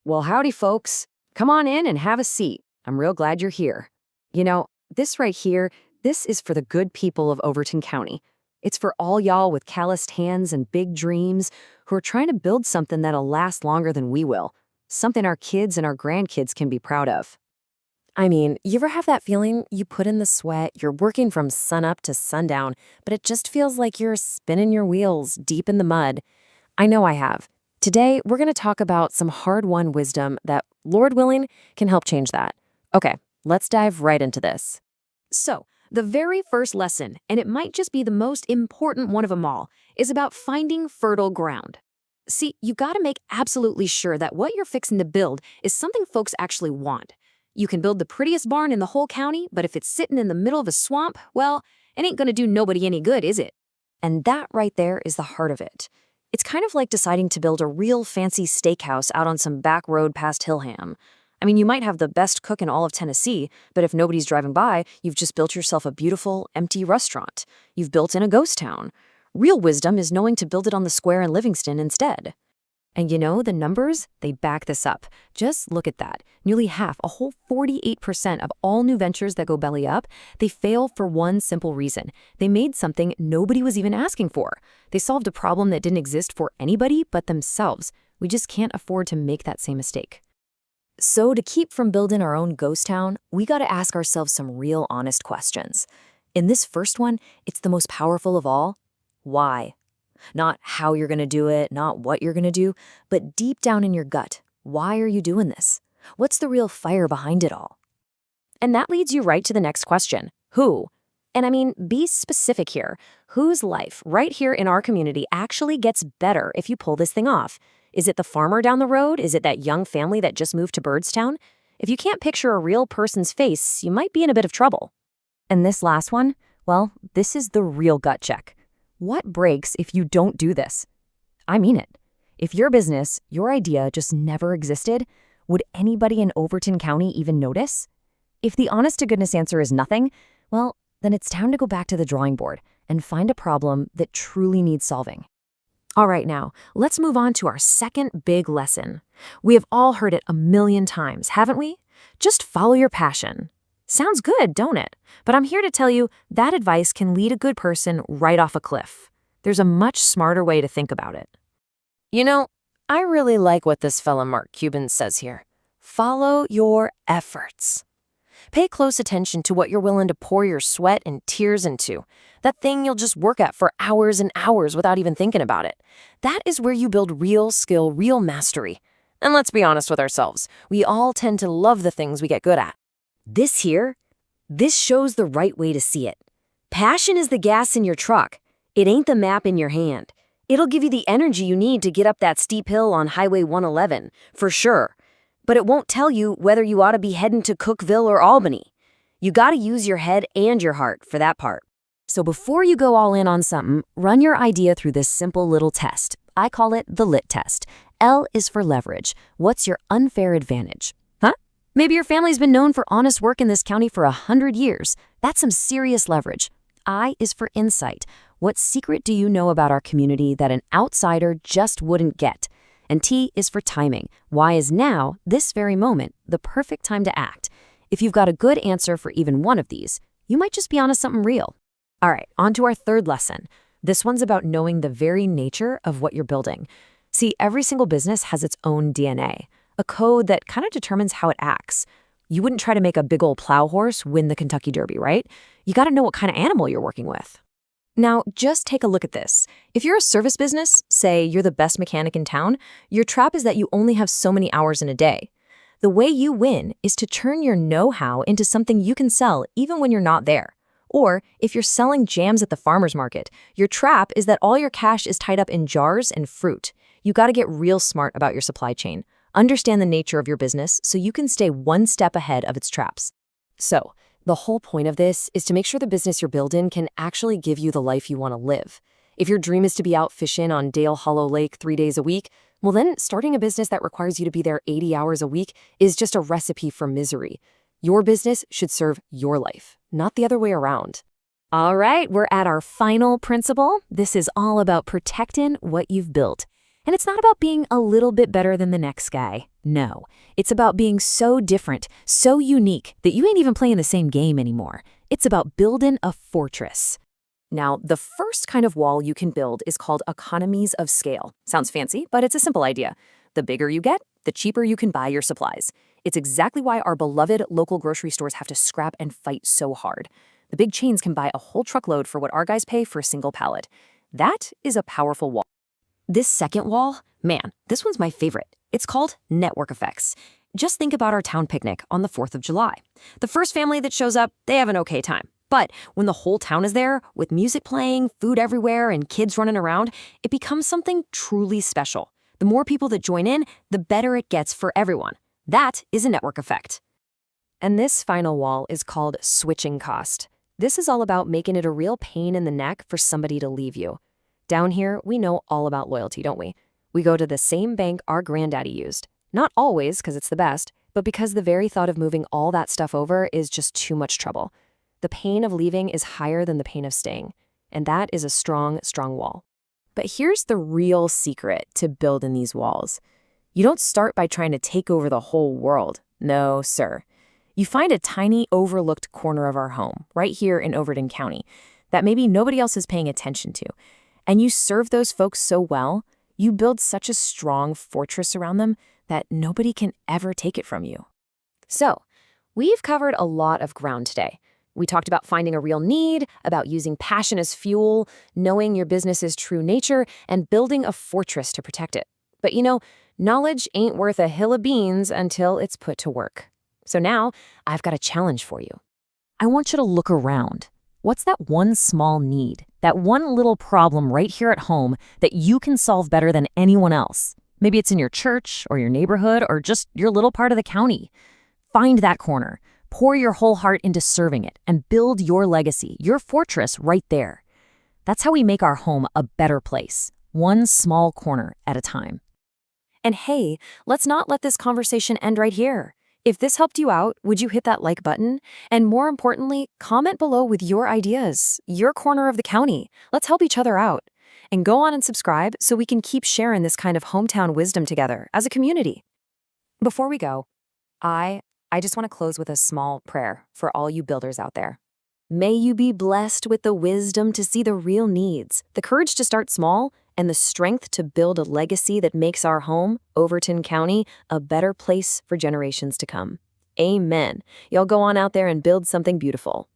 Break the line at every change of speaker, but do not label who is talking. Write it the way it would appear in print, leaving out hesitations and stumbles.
Well, howdy, folks. Come on in and have a seat. I'm real glad you're here. You know, this right here, this is for the good people of Overton County. It's for all y'all with calloused hands and big dreams who are trying to build something that'll last longer than we will, something our kids and our grandkids can be proud of.
I mean, you ever have that feeling you put in the sweat, you're working from sunup to sundown, but it just feels like you're spinning your wheels deep in the mud? I know I have. Today, we're going to talk about some hard-won wisdom that, Lord willing, can help change that. Okay, let's dive right into this.
So, the very first lesson, and it might just be the most important one of them all, is about finding fertile ground. See, you gotta make absolutely sure that what you're fixing to build is something folks actually want. You can build the prettiest barn in the whole county, but if it's sitting in the middle of a swamp, well, it ain't gonna do nobody any good, is it? And that right there is the heart of it. It's kind of like deciding to build a real fancy steakhouse out on some back road past Hillham. I mean, you might have the best cook in all of Tennessee, but if nobody's driving by, you've just built yourself a beautiful, empty restaurant. You've built in a ghost town. Real wisdom is knowing to build it on the square in Livingston instead. And you know, the numbers, they back this up. Just look at that. Nearly half, a whole 48% of all new ventures that go belly up, they fail for one simple reason. They made something nobody was even asking for. They solved a problem that didn't exist for anybody but themselves. We just can't afford to make that same mistake. So to keep from building our own ghost town, we gotta ask ourselves some real honest questions. In this first one, it's the most powerful of all. Why? Not how you're gonna do it, not what you're gonna do, but deep down in your gut, why are you doing this? What's the real fire behind it all? And that leads you right to the next question, who? And I mean, be specific here. Whose life, right here in our community, actually gets better if you pull this thing off? Is it the farmer down the road? Is it that young family that just moved to Birdstown? If you can't picture a real person's face, you might be in a bit of trouble. And this last one, well, this is the real gut check. What breaks if you don't do this? I mean it. If your business, your idea just never existed, would anybody in Overton County even notice? If the honest-to-goodness answer is nothing, well, then it's time to go back to the drawing board and find a problem that truly needs solving. All right, now, let's move on to our second big lesson. We have all heard it a million times, haven't we? Just follow your passion. Sounds good, don't it? But I'm here to tell you that advice can lead a good person right off a cliff. There's a much smarter way to think about it.
You know, I really like what this fella Mark Cuban says here. Follow your efforts. Pay close attention to what you're willing to pour your sweat and tears into. That thing you'll just work at for hours and hours without even thinking about it. That is where you build real skill, real mastery. And let's be honest with ourselves. We all tend to love the things we get good at.
This shows the right way to see it. Passion is the gas in your truck. It ain't the map in your hand. It'll give you the energy you need to get up that steep hill on Highway 111, for sure. But it won't tell you whether you ought to be heading to Cookeville or Albany. You gotta use your head and your heart for that part. So before you go all in on something, run your idea through this simple little test. I call it the LIT test. L is for leverage. What's your unfair advantage? Maybe your family's been known for honest work in this county for 100 years. That's some serious leverage. I is for insight. What secret do you know about our community that an outsider just wouldn't get? And T is for timing. Why is now, this very moment, the perfect time to act? If you've got a good answer for even one of these, you might just be onto something real. All right, on to our third lesson. This one's about knowing the very nature of what you're building. See, every single business has its own DNA. A code that kind of determines how it acts. You wouldn't try to make a big old plow horse win the Kentucky Derby, right? You got to know what kind of animal you're working with. Now, just take a look at this. If you're a service business, say you're the best mechanic in town, your trap is that you only have so many hours in a day. The way you win is to turn your know-how into something you can sell even when you're not there. Or if you're selling jams at the farmer's market, your trap is that all your cash is tied up in jars and fruit. You got to get real smart about your supply chain. Understand the nature of your business so you can stay one step ahead of its traps. So, the whole point of this is to make sure the business you're building can actually give you the life you want to live. If your dream is to be out fishing on Dale Hollow Lake 3 days a week, well then starting a business that requires you to be there 80 hours a week is just a recipe for misery. Your business should serve your life, not the other way around. All right, we're at our final principle. This is all about protecting what you've built. And it's not about being a little bit better than the next guy. No, it's about being so different, so unique that you ain't even playing the same game anymore. It's about building a fortress. Now, the first kind of wall you can build is called economies of scale. Sounds fancy, but it's a simple idea. The bigger you get, the cheaper you can buy your supplies. It's exactly why our beloved local grocery stores have to scrap and fight so hard. The big chains can buy a whole truckload for what our guys pay for a single pallet. That is a powerful wall. This second wall, man, this one's my favorite. It's called network effects. Just think about our town picnic on the 4th of July. The first family that shows up, they have an okay time. But when the whole town is there, with music playing, food everywhere, and kids running around, it becomes something truly special. The more people that join in, the better it gets for everyone. That is a network effect. And this final wall is called switching cost. This is all about making it a real pain in the neck for somebody to leave you. Down here, we know all about loyalty, don't we? We go to the same bank our granddaddy used. Not always because it's the best, but because the very thought of moving all that stuff over is just too much trouble. The pain of leaving is higher than the pain of staying. And that is a strong, strong wall. But here's the real secret to building these walls. You don't start by trying to take over the whole world. No, sir. You find a tiny, overlooked corner of our home, right here in Overton County, that maybe nobody else is paying attention to. And you serve those folks so well, you build such a strong fortress around them that nobody can ever take it from you. So, we've covered a lot of ground today. We talked about finding a real need, about using passion as fuel, knowing your business's true nature, and building a fortress to protect it. But knowledge ain't worth a hill of beans until it's put to work. So now, I've got a challenge for you. I want you to look around. What's that one small need, that one little problem right here at home that you can solve better than anyone else? Maybe it's in your church or your neighborhood or just your little part of the county. Find that corner, pour your whole heart into serving it, and build your legacy, your fortress right there. That's how we make our home a better place, one small corner at a time. And hey, let's not let this conversation end right here. If this helped you out, would you hit that like button? And more importantly, comment below with your ideas, your corner of the county. Let's help each other out. And go on and subscribe so we can keep sharing this kind of hometown wisdom together as a community. Before we go, I just want to close with a small prayer for all you builders out there. May you be blessed with the wisdom to see the real needs, the courage to start small, and the strength to build a legacy that makes our home, Overton County, a better place for generations to come. Amen. Y'all go on out there and build something beautiful.